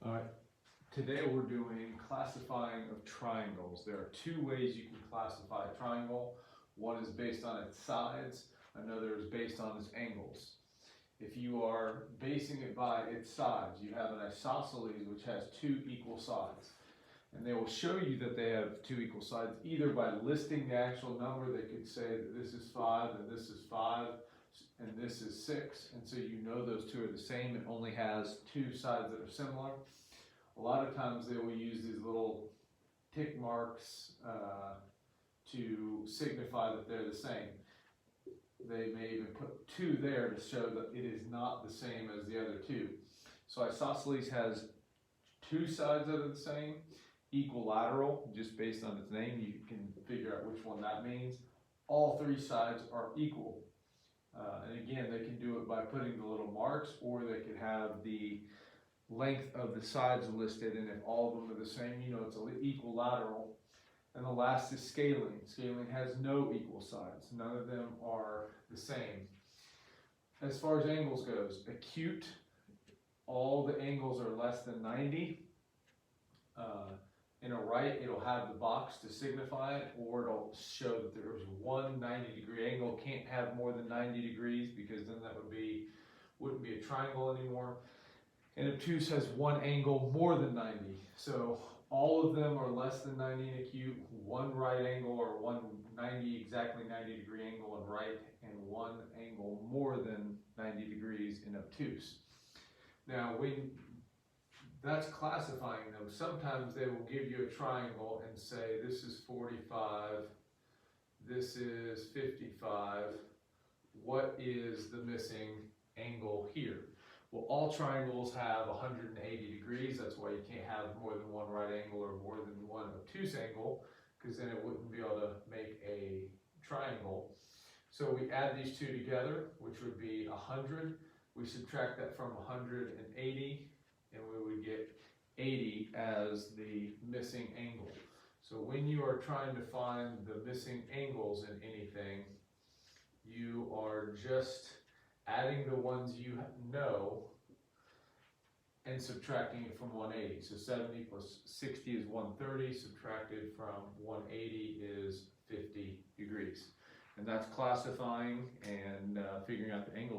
Alright, today we're doing classifying of triangles. There are two ways you can classify a triangle. One is based on its sides, another is based on its angles. If you are basing it by its sides, you have an isosceles which has two equal sides. And they will show you that they have two equal sides either by listing the actual number. They could say that this is 5 and this is 5 and this is 6, and so you know those two are the same. It only has two sides that are similar. A lot of times they will use these little tick marks to signify that they're the same. They may even put 2 there to show that it is not the same as the other two. So isosceles has two sides that are the same. Equilateral, just based on its name, you can figure out which one that means. All 3 sides are equal. And again, they can do it by putting the little marks, or they could have the length of the sides listed, and if all of them are the same, you know it's an equilateral. And the last is scaling. Scaling has no equal sides. None of them are the same. As far as angles goes, acute, all the angles are less than 90. In a right, it'll have the box to signify it, or it'll show that there's one 90-degree angle. Can't have more than 90 degrees because then that wouldn't be a triangle anymore. And obtuse has one angle more than 90. So all of them are less than 90 in acute, one right angle or one exactly 90-degree angle in right, and one angle more than 90 degrees in obtuse. Now, when that's classifying them, sometimes they will give you a triangle and say this is 45, this is 55, what is the missing angle here? Well, all triangles have 180 degrees, that's why you can't have more than one right angle or more than one obtuse angle, because then it wouldn't be able to make a triangle. So we add these two together, which would be 100. We subtract that from 180, and we would get 80 as the missing angle. So when you are trying to find the missing angles in anything, you are just adding the ones you know and subtracting it from 180. So 70 plus 60 is 130, subtracted from 180 is 50 degrees. And that's classifying and figuring out the angles.